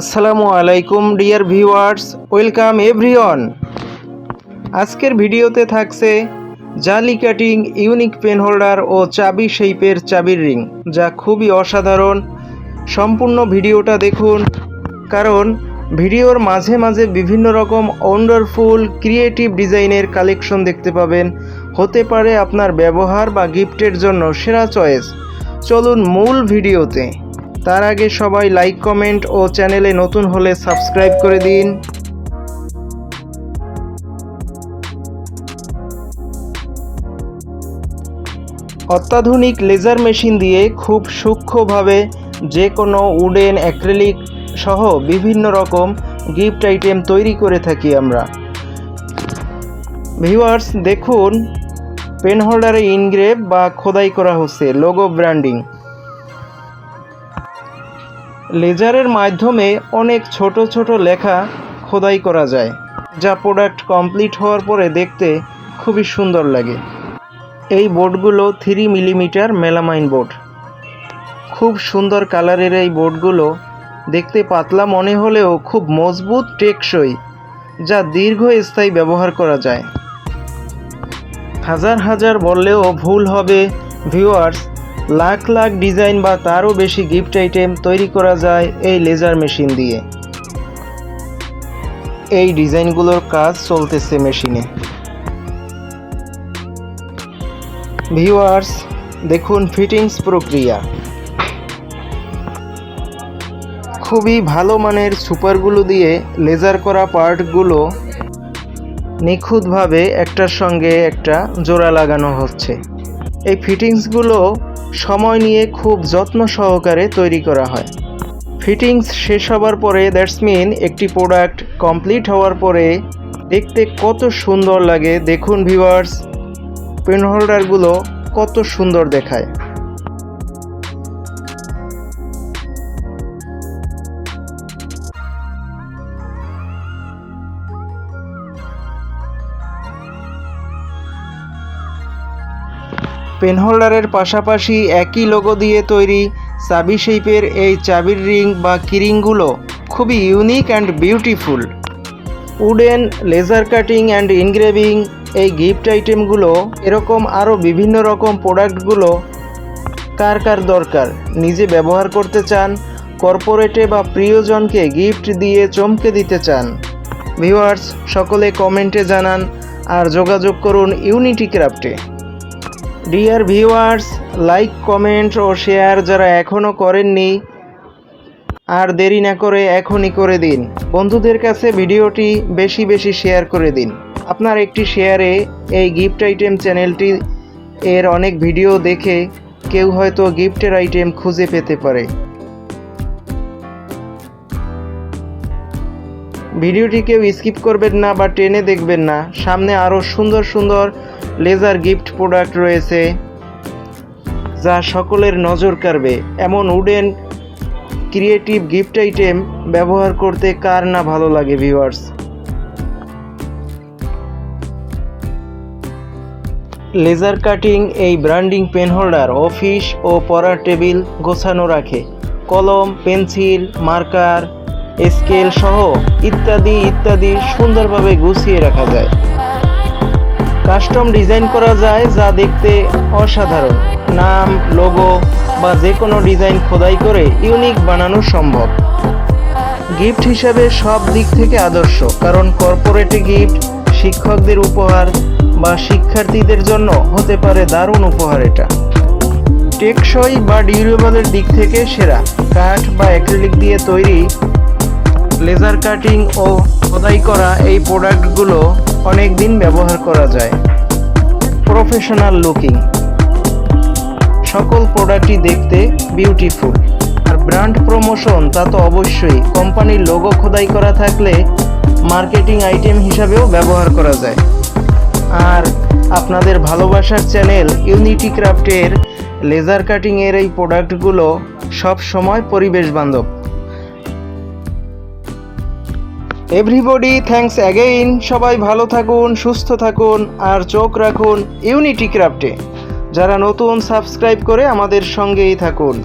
আসসালামু আলাইকুম dear viewers, welcome everyone. আজকের ভিডিওতে থাকছে জালি কাটিং ইউনিক পেন হোল্ডার ও চাবি শেপের চাবির রিং, যা খুবই অসাধারণ। সম্পূর্ণ ভিডিওটা দেখুন, কারণ ভিডিওর মাঝে মাঝে বিভিন্ন রকম ওয়ান্ডারফুল ক্রিয়েটিভ ডিজাইনের কালেকশন দেখতে পাবেন। হতে পারে আপনার ব্যবহার বা গিফটের জন্য সেরা চয়েস। চলুন মূল ভিডিওতে। তার আগে সবাই লাইক, কমেন্ট ও চ্যানেলে নতুন হলে সাবস্ক্রাইব করে দিন। অত্যাধুনিক লেজার মেশিন দিয়ে খুব সূক্ষ্মভাবে যে কোনো উডেন, অ্যাক্রিলিক সহ বিভিন্ন রকম গিফট আইটেম তৈরি করে থাকি আমরা। ভিউয়ার্স দেখুন, পেন হোল্ডারে ইনগ্রেভ বা খোদাই করা হচ্ছে লোগো ব্র্যান্ডিং। লেজারের মাধ্যমে অনেক ছোট ছোট লেখা খোদাই করা যায়, যা প্রোডাক্ট কমপ্লিট হওয়ার পরে দেখতে খুবই সুন্দর লাগে। এই বোর্ডগুলো 3 মিলিমিটার মেলামাইন বোর্ড। খুব সুন্দর কালারের এই বোর্ডগুলো দেখতে পাতলা মনে হলেও খুব মজবুত, টেকসই, যা দীর্ঘস্থায়ী ব্যবহার করা যায়। হাজার হাজার বললেও ভুল হবে ভিউয়ার্স, লাখ লাখ ডিজাইন বা তারও বেশি গিফট আইটেম তৈরি করা যায় এই লেজার মেশিন দিয়ে। এই ডিজাইনগুলোর কাজ চলতেছে মেশিনে। ভিউয়ার্স দেখুন ফিটিংস প্রক্রিয়া। খুবই ভালো মানের সুপারগুলো দিয়ে লেজার করা পার্টগুলো নিখুঁতভাবে একটার সঙ্গে একটা জোড়া লাগানো হচ্ছে। এই ফিটিংসগুলো সময় নিয়ে খুব যত্ন সহকারে তৈরি করা হয়। ফিটিংস শেষ হবার পরে দ্যাটস মিন একটি প্রোডাক্ট কমপ্লিট হওয়ার পরে দেখতে কত সুন্দর লাগে। দেখুন ভিউয়ার্স, পেন হোল্ডারগুলো কত সুন্দর দেখায়। পেন হোল্ডারের পাশাপাশি একই লোগো দিয়ে তৈরি চাবি শেপের এই চাবির রিং বা কিরিংগুলো খুবই unique and beautiful. Wooden, laser cutting and engraving এই গিফট আইটেমগুলো, এরকম আরও বিভিন্ন রকম প্রোডাক্টগুলো কার কার দরকার, নিজে ব্যবহার করতে চান, কর্পোরেটে বা প্রিয়জনকে গিফট দিয়ে চমকে দিতে চান, ভিউয়ার্স সকলে কমেন্টে জানান আর যোগাযোগ করুন ইউনিটি ক্রাফটে। ডিয়ার ভিউয়ার্স, লাইক, কমেন্ট ও শেয়ার যারা এখনও করেননি, আর দেরি না করে এখনই করে দিন। বন্ধুদের কাছে ভিডিওটি বেশি বেশি শেয়ার করে দিন। আপনার একটি শেয়ারে এই গিফট আইটেম চ্যানেলটি এর অনেক ভিডিও দেখে কেউ হয়তো গিফটের আইটেম খুঁজে পেতে পারে। ভিডিওটি কেউ স্কিপ করবেন না বা টেনে দেখবেন না। সামনে আরও সুন্দর সুন্দর লেজার গিফট প্রোডাক্ট রয়েছে, যা সকলের নজর কাড়বে। এমন উডেন ক্রিয়েটিভ গিফট আইটেম ব্যবহার করতে কার না ভালো লাগে ভিউয়ার্স। লেজার কাটিং এই ব্র্যান্ডিং পেন হোল্ডার অফিস ও পড়ার টেবিল গোছানো রাখে। কলম, পেন্সিল, মার্কার, স্কেল সহ ইত্যাদি ইত্যাদি সুন্দরভাবে গুছিয়ে রাখা যায়। কাস্টম ডিজাইন করা যায়, যা দেখতে অসাধারণ। নাম, লোগো বা যে কোনো ডিজাইন খোদাই করে ইউনিক বানানো সম্ভব। গিফট হিসাবে সব দিক থেকে আদর্শ, কারণ কর্পোরেটে গিফট, শিক্ষকদের উপহার বা শিক্ষার্থীদের জন্য হতে পারে দারুণ উপহার এটা। টেকসই বা ডিউরেবলের দিক থেকে সেরা। কাঠ বা অ্যাক্রিলিক দিয়ে তৈরি লেজার কাটিং ও খোদাই করা এই প্রোডাক্টগুলো অনেক দিন ব্যবহার করা যায়। প্রফেশনাল লুকিং, সকল প্রোডাক্টই দেখতে বিউটিফুল। আর ব্র্যান্ড প্রমোশন, তা তো অবশ্যই। কোম্পানির লোগো খোদাই করা থাকলে মার্কেটিং আইটেম হিসাবেও ব্যবহার করা যায়। আর আপনাদের ভালোবাসার চ্যানেল ইউনিটি ক্রাফটের লেজার কাটিংয়ের এই প্রোডাক্টগুলো সব সময় পরিবেশ বান্ধব। Everybody thanks again. সবাই ভালো থাকুন, সুস্থ থাকুন আর চোখ রাখুন ইউনিটি ক্রাফটে। যারা নতুন, সাবস্ক্রাইব করে আমাদের সঙ্গেই থাকুন।